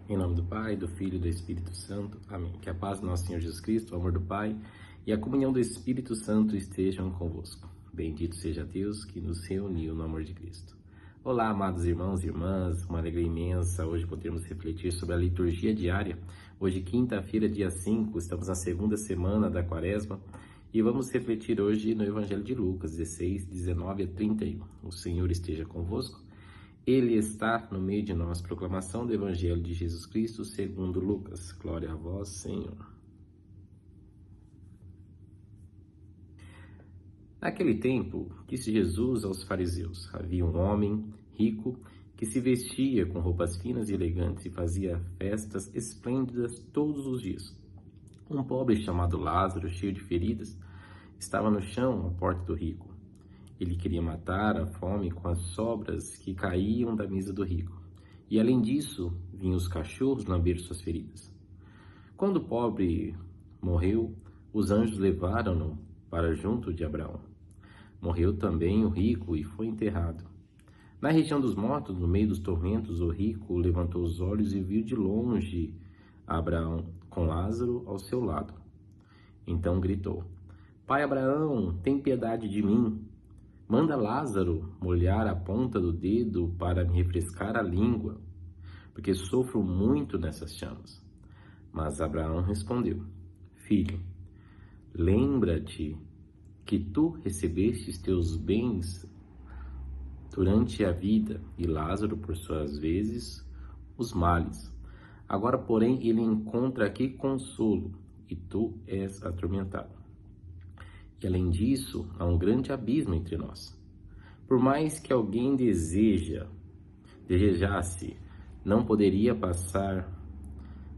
Em nome do Pai, do Filho e do Espírito Santo. Amém. Que a paz do nosso Senhor Jesus Cristo, o amor do Pai e a comunhão do Espírito Santo estejam convosco. Bendito seja Deus que nos reuniu no amor de Cristo. Olá, amados irmãos e irmãs, uma alegria imensa hoje podermos refletir sobre a liturgia diária. Hoje, quinta-feira, dia 5, estamos na segunda semana da Quaresma e vamos refletir hoje no Evangelho de Lucas, 16, 19 a 31. O Senhor esteja convosco. Ele está no meio de nós. Proclamação do Evangelho de Jesus Cristo segundo Lucas. Glória a vós, Senhor. Naquele tempo, disse Jesus aos fariseus: havia um homem rico que se vestia com roupas finas e elegantes e fazia festas esplêndidas todos os dias. Um pobre chamado Lázaro, cheio de feridas, estava no chão à porta do rico. Ele queria matar a fome com as sobras que caíam da mesa do rico. E além disso, vinham os cachorros lamber suas feridas. Quando o pobre morreu, os anjos levaram-no para junto de Abraão. Morreu também o rico e foi enterrado. Na região dos mortos, no meio dos tormentos, o rico levantou os olhos e viu de longe Abraão com Lázaro ao seu lado. Então gritou: Pai Abraão, tem piedade de mim. Manda Lázaro molhar a ponta do dedo para me refrescar a língua, porque sofro muito nessas chamas. Mas Abraão respondeu: Filho, lembra-te que tu recebestes teus bens durante a vida, e Lázaro, por suas vezes, os males. Agora, porém, ele encontra aqui consolo, e tu és atormentado. E além disso, há um grande abismo entre nós. Por mais que alguém desejasse, não poderia passar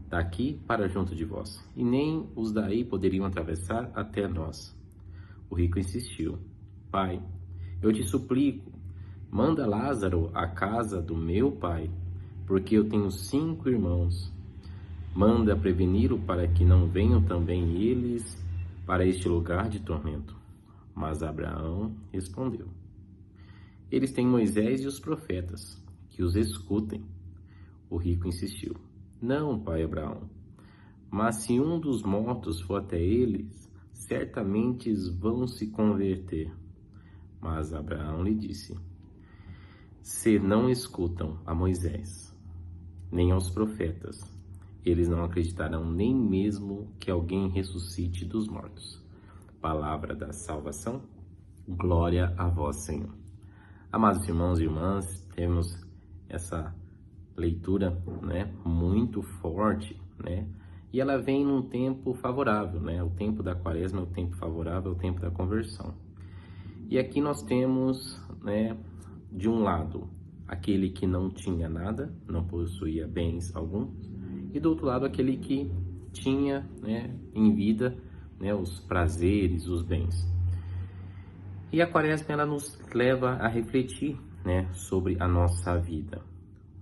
daqui para junto de vós, e nem os daí poderiam atravessar até nós. O rico insistiu: Pai, eu te suplico, manda Lázaro à casa do meu pai, porque eu tenho 5 irmãos. Manda preveni-lo para que não venham também eles para este lugar de tormento. Mas Abraão respondeu: Eles têm Moisés e os profetas, que os escutem. O rico insistiu: Não, pai Abraão, mas se um dos mortos for até eles, certamente vão se converter. Mas Abraão lhe disse: Se não escutam a Moisés, nem aos profetas, eles não acreditarão nem mesmo que alguém ressuscite dos mortos. Palavra da salvação, glória a vós, Senhor. Amados irmãos e irmãs, temos essa leitura, muito forte, e ela vem num tempo favorável, o tempo da Quaresma é o tempo favorável, é o tempo da conversão. E aqui nós temos, de um lado, aquele que não tinha nada, não possuía bens alguns, e do outro lado aquele que tinha, em vida, os prazeres, os bens. E a Quaresma ela nos leva a refletir, sobre a nossa vida,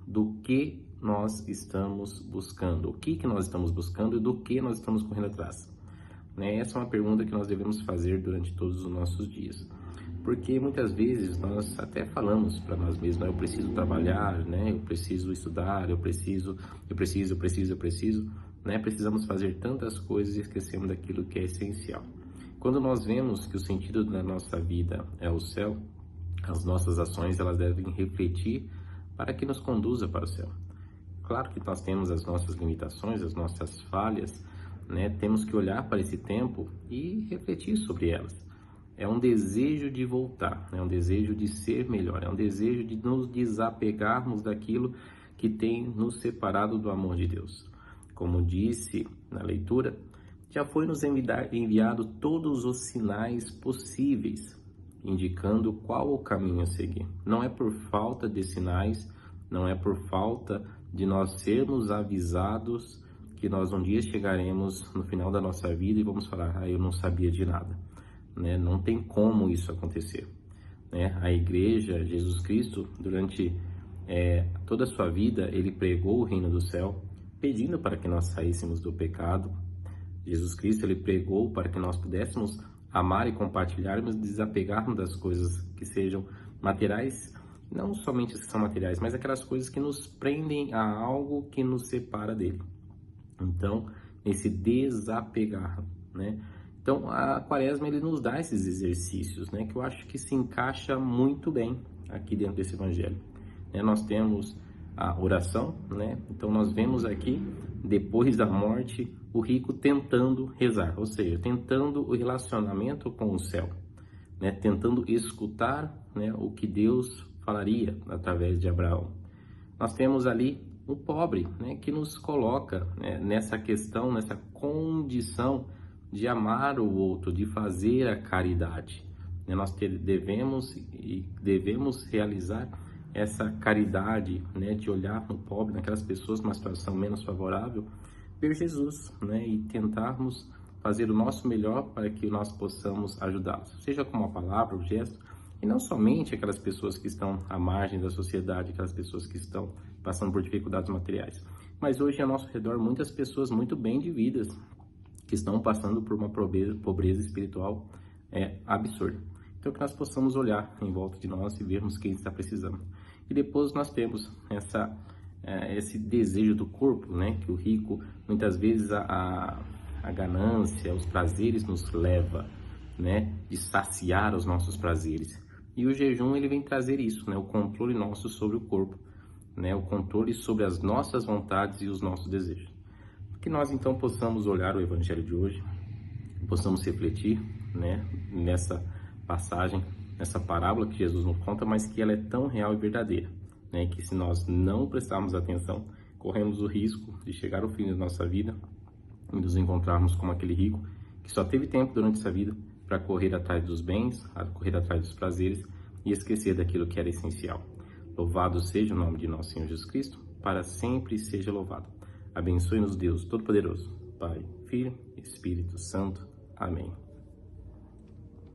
do que nós estamos buscando, o que nós estamos buscando e do que nós estamos correndo atrás. Essa é uma pergunta que nós devemos fazer durante todos os nossos dias. Porque muitas vezes nós até falamos para nós mesmos: eu preciso trabalhar, eu preciso estudar, eu preciso, precisamos fazer tantas coisas e esquecemos daquilo que é essencial. Quando nós vemos que o sentido da nossa vida é o céu, as nossas ações elas devem refletir para que nos conduza para o céu. Claro que nós temos as nossas limitações, as nossas falhas, temos que olhar para esse tempo e refletir sobre elas. É um desejo de voltar, é um desejo de ser melhor, é um desejo de nos desapegarmos daquilo que tem nos separado do amor de Deus. Como disse na leitura, já foi nos enviado todos os sinais possíveis, indicando qual o caminho a seguir. Não é por falta de sinais, não é por falta de nós sermos avisados que nós um dia chegaremos no final da nossa vida e vamos falar: eu não sabia de nada. Não tem como isso acontecer. A igreja, Jesus Cristo, durante toda a sua vida, ele pregou o reino do céu, pedindo para que nós saíssemos do pecado. Jesus Cristo, ele pregou para que nós pudéssemos amar e compartilharmos, desapegarmos das coisas que sejam materiais Não somente as que são materiais, mas aquelas coisas que nos prendem a algo que nos separa dele. Então, esse desapegar, né? Então, a Quaresma, ele nos dá esses exercícios, né? Que eu acho que se encaixa muito bem aqui dentro desse evangelho. Nós temos a oração, né? Então, nós vemos aqui, depois da morte, o rico tentando rezar, ou seja, tentando o relacionamento com o céu, né? Tentando escutar, né, o que Deus falaria através de Abraão. Nós temos ali o pobre, né, que nos coloca, né, nessa questão, nessa condição de amar o outro, de fazer a caridade. Nós devemos realizar essa caridade, né, de olhar no pobre, naquelas pessoas numa situação menos favorável, ver Jesus, né, e tentarmos fazer o nosso melhor para que nós possamos ajudá-los, seja com uma palavra, um gesto, e não somente aquelas pessoas que estão à margem da sociedade, aquelas pessoas que estão passando por dificuldades materiais, mas hoje ao nosso redor muitas pessoas muito bem de vidas que estão passando por uma pobreza espiritual absurda. Então que nós possamos olhar em volta de nós e vermos quem está precisando. E depois nós temos esse desejo do corpo, né? Que o rico, muitas vezes a ganância, os prazeres nos leva, né? De saciar os nossos prazeres. E o jejum, ele vem trazer isso, né? O controle nosso sobre o corpo, né? O controle sobre as nossas vontades e os nossos desejos. Que nós então possamos olhar o evangelho de hoje, possamos refletir, né? Nessa passagem, nessa parábola que Jesus nos conta, mas que ela é tão real e verdadeira, né? Que se nós não prestarmos atenção, corremos o risco de chegar ao fim da nossa vida e nos encontrarmos como aquele rico que só teve tempo durante essa vida para correr atrás dos bens, correr atrás dos prazeres e esquecer daquilo que era essencial. Louvado seja o nome de nosso Senhor Jesus Cristo, para sempre seja louvado. Abençoe-nos Deus Todo-Poderoso, Pai, Filho e Espírito Santo. Amém.